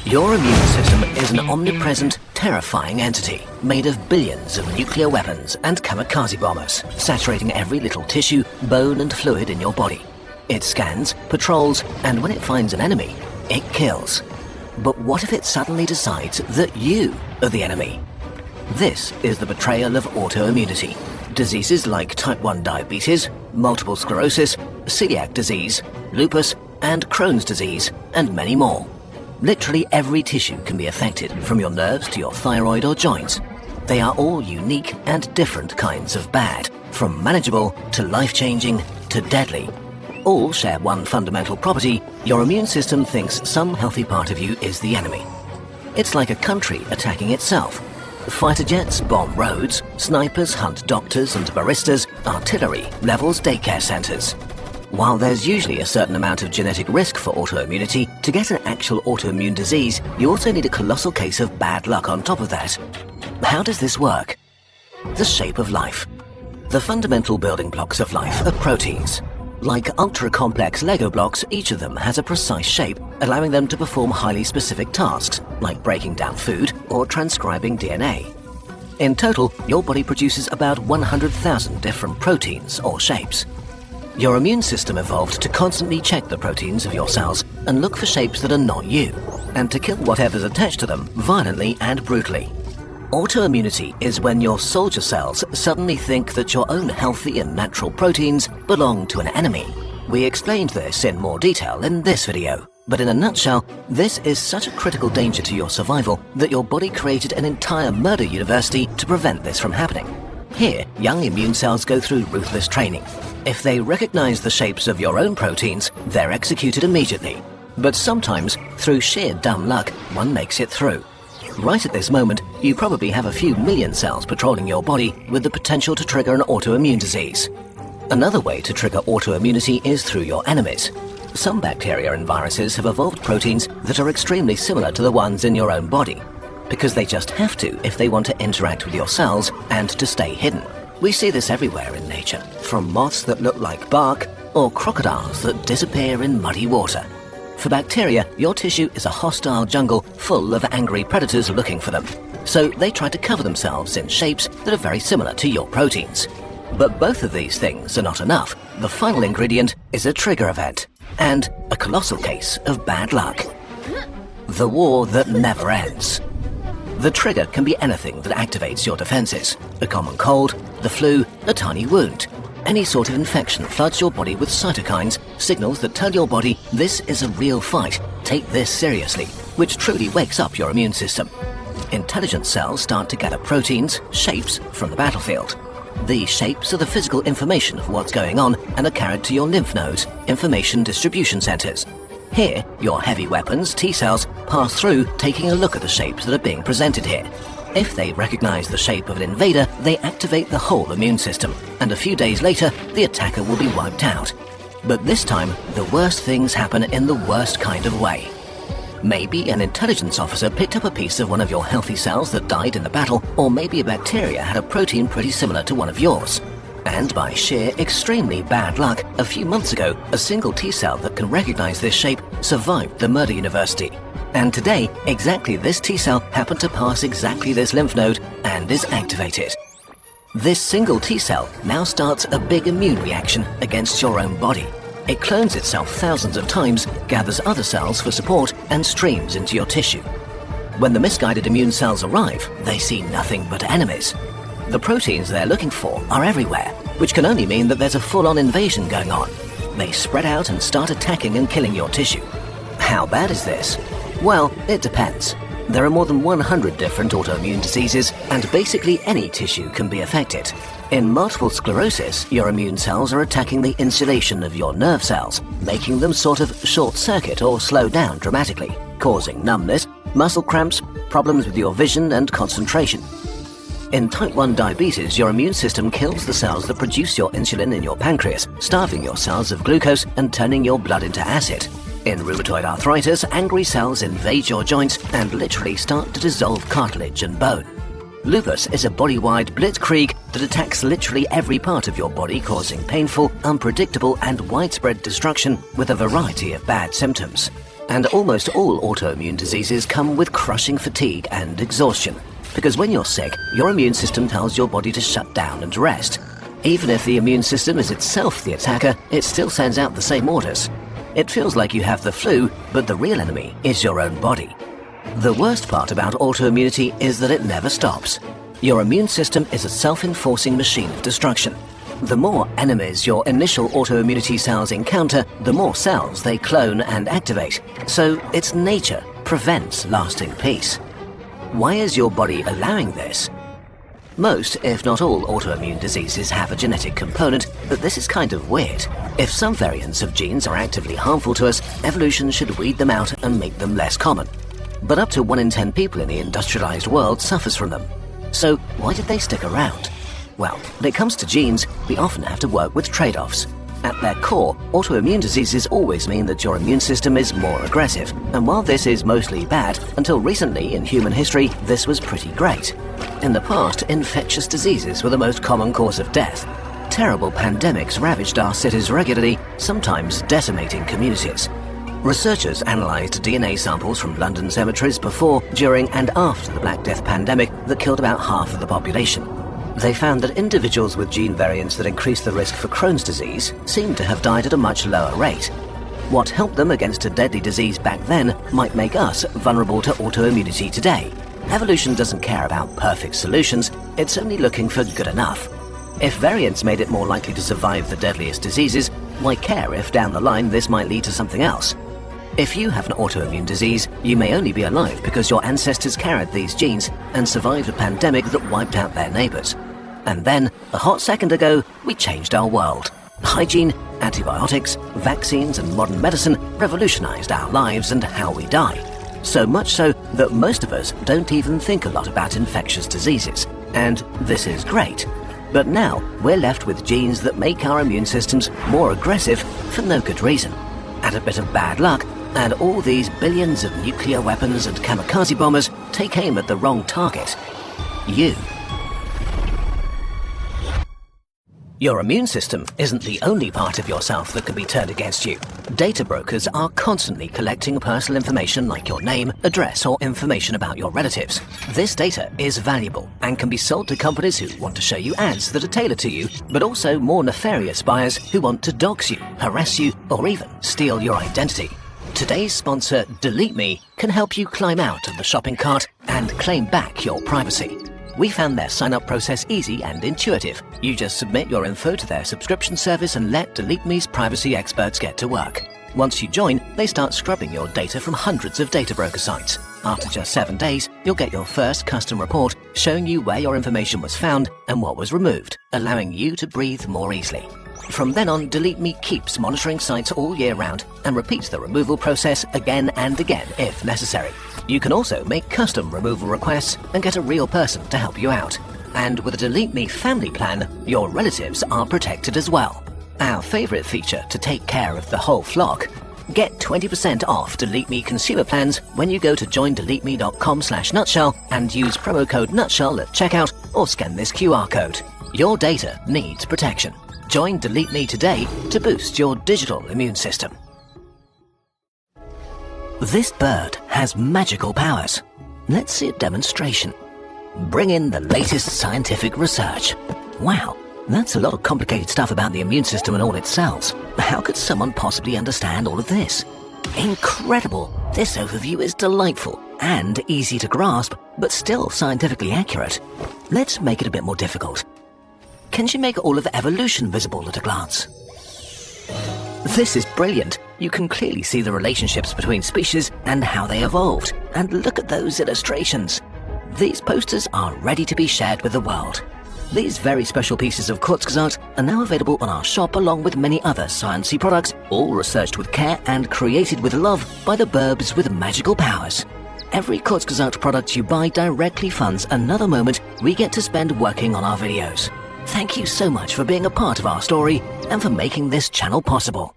Your immune system is an omnipresent, terrifying entity made of billions of nuclear weapons and kamikaze bombers, saturating every little tissue, bone and fluid in your body. It scans, patrols, and when it finds an enemy, it kills. But what if it suddenly decides that you are the enemy? This is the betrayal of autoimmunity. Diseases like type 1 diabetes, multiple sclerosis, celiac disease, lupus, and Crohn's disease, and many more. Literally every tissue can be affected, from your nerves to your thyroid or joints. They are all unique and different kinds of bad, from manageable to life-changing to deadly. All share one fundamental property: your immune system thinks some healthy part of you is the enemy. It's like a country attacking itself. Fighter jets bomb roads, snipers hunt doctors and baristas, artillery levels daycare centers. While there's usually a certain amount of genetic risk for autoimmunity, to get an actual autoimmune disease, you also need a colossal case of bad luck on top of that. How does this work? The shape of life. The fundamental building blocks of life are proteins. Like ultra-complex Lego blocks, each of them has a precise shape, allowing them to perform highly specific tasks, like breaking down food or transcribing DNA. In total, your body produces about 100,000 different proteins or shapes. Your immune system evolved to constantly check the proteins of your cells and look for shapes that are not you, and to kill whatever's attached to them violently and brutally. Autoimmunity is when your soldier cells suddenly think that your own healthy and natural proteins belong to an enemy. We explained this in more detail in this video, but in a nutshell, this is such a critical danger to your survival that your body created an entire murder university to prevent this from happening. Here, young immune cells go through ruthless training. If they recognize the shapes of your own proteins, they're executed immediately. But sometimes, through sheer dumb luck, one makes it through. Right at this moment, you probably have a few million cells patrolling your body with the potential to trigger an autoimmune disease. Another way to trigger autoimmunity is through your enemies. Some bacteria and viruses have evolved proteins that are extremely similar to the ones in your own body, because they just have to if they want to interact with your cells and to stay hidden. We see this everywhere in nature, from moths that look like bark or crocodiles that disappear in muddy water. For bacteria, your tissue is a hostile jungle full of angry predators looking for them. So they try to cover themselves in shapes that are very similar to your proteins. But both of these things are not enough. The final ingredient is a trigger event, and a colossal case of bad luck. The war that never ends. The trigger can be anything that activates your defenses. A common cold, the flu, a tiny wound. Any sort of infection floods your body with cytokines, signals that tell your body this is a real fight, take this seriously, which truly wakes up your immune system. Intelligent cells start to gather proteins, shapes, from the battlefield. These shapes are the physical information of what's going on and are carried to your lymph nodes, information distribution centers. Here, your heavy weapons, T cells, pass through, taking a look at the shapes that are being presented here. If they recognize the shape of an invader, they activate the whole immune system, and a few days later, the attacker will be wiped out. But this time, the worst things happen in the worst kind of way. Maybe an intelligence officer picked up a piece of one of your healthy cells that died in the battle, or maybe a bacteria had a protein pretty similar to one of yours. And by sheer, extremely bad luck, a few months ago, a single T cell that can recognize this shape survived the murder university. And today, exactly this T cell happened to pass exactly this lymph node and is activated. This single T cell now starts a big immune reaction against your own body. It clones itself thousands of times, gathers other cells for support, and streams into your tissue. When the misguided immune cells arrive, they see nothing but enemies. The proteins they're looking for are everywhere, which can only mean that there's a full-on invasion going on. They spread out and start attacking and killing your tissue. How bad is this? Well, it depends. There are more than 100 different autoimmune diseases, and basically any tissue can be affected. In multiple sclerosis, your immune cells are attacking the insulation of your nerve cells, making them sort of short-circuit or slow down dramatically, causing numbness, muscle cramps, problems with your vision and concentration. In type 1 diabetes, your immune system kills the cells that produce your insulin in your pancreas, starving your cells of glucose and turning your blood into acid. In rheumatoid arthritis, angry cells invade your joints and literally start to dissolve cartilage and bone. Lupus is a body-wide blitzkrieg that attacks literally every part of your body, causing painful, unpredictable and widespread destruction with a variety of bad symptoms. And almost all autoimmune diseases come with crushing fatigue and exhaustion. Because when you're sick, your immune system tells your body to shut down and rest. Even if the immune system is itself the attacker, it still sends out the same orders. It feels like you have the flu, but the real enemy is your own body. The worst part about autoimmunity is that it never stops. Your immune system is a self-enforcing machine of destruction. The more enemies your initial autoimmunity cells encounter, the more cells they clone and activate. So its nature prevents lasting peace. Why is your body allowing this? Most, if not all, autoimmune diseases have a genetic component, but this is kind of weird. If some variants of genes are actively harmful to us, evolution should weed them out and make them less common. But up to 1 in 10 people in the industrialized world suffers from them. So why did they stick around? Well, when it comes to genes, we often have to work with trade-offs. At their core, autoimmune diseases always mean that your immune system is more aggressive. And while this is mostly bad, until recently in human history, this was pretty great. In the past, infectious diseases were the most common cause of death. Terrible pandemics ravaged our cities regularly, sometimes decimating communities. Researchers analysed DNA samples from London cemeteries before, during and after the Black Death pandemic that killed about half of the population. They found that individuals with gene variants that increased the risk for Crohn's disease seemed to have died at a much lower rate. What helped them against a deadly disease back then might make us vulnerable to autoimmunity today. Evolution doesn't care about perfect solutions, it's only looking for good enough. If variants made it more likely to survive the deadliest diseases, why care if down the line this might lead to something else? If you have an autoimmune disease, you may only be alive because your ancestors carried these genes and survived a pandemic that wiped out their neighbors. And then, a hot second ago, we changed our world. Hygiene, antibiotics, vaccines and modern medicine revolutionized our lives and how we die. So much so that most of us don't even think a lot about infectious diseases. And this is great. But now, we're left with genes that make our immune systems more aggressive for no good reason. Add a bit of bad luck, and all these billions of nuclear weapons and kamikaze bombers take aim at the wrong target. You. Your immune system isn't the only part of yourself that can be turned against you. Data brokers are constantly collecting personal information like your name, address, or information about your relatives. This data is valuable and can be sold to companies who want to show you ads that are tailored to you, but also more nefarious buyers who want to dox you, harass you, or even steal your identity. Today's sponsor, Delete Me, can help you climb out of the shopping cart and claim back your privacy. We found their sign-up process easy and intuitive. You just submit your info to their subscription service and let Delete Me's privacy experts get to work. Once you join, they start scrubbing your data from hundreds of data broker sites. After just 7 days, you'll get your first custom report showing you where your information was found and what was removed, allowing you to breathe more easily. From then on, Delete Me keeps monitoring sites all year round and repeats the removal process again and again if necessary. You can also make custom removal requests and get a real person to help you out. And with a Delete Me family plan, your relatives are protected as well. Our favorite feature to take care of the whole flock. Get 20% off Delete Me consumer plans when you go to joindeleteme.com/nutshell and use promo code nutshell at checkout or scan this QR code. Your data needs protection. Join Delete Me today to boost your digital immune system. This bird has magical powers. Let's see a demonstration. Bring in the latest scientific research. Wow, that's a lot of complicated stuff about the immune system and all its cells. How could someone possibly understand all of this? Incredible! This overview is delightful and easy to grasp, but still scientifically accurate. Let's make it a bit more difficult. Can she make all of evolution visible at a glance? This is brilliant. You can clearly see the relationships between species and how they evolved. And look at those illustrations. These posters are ready to be shared with the world. These very special pieces of Kurzgesagt are now available on our shop along with many other sciencey products, all researched with care and created with love by the burbs with magical powers. Every Kurzgesagt product you buy directly funds another moment we get to spend working on our videos. Thank you so much for being a part of our story and for making this channel possible.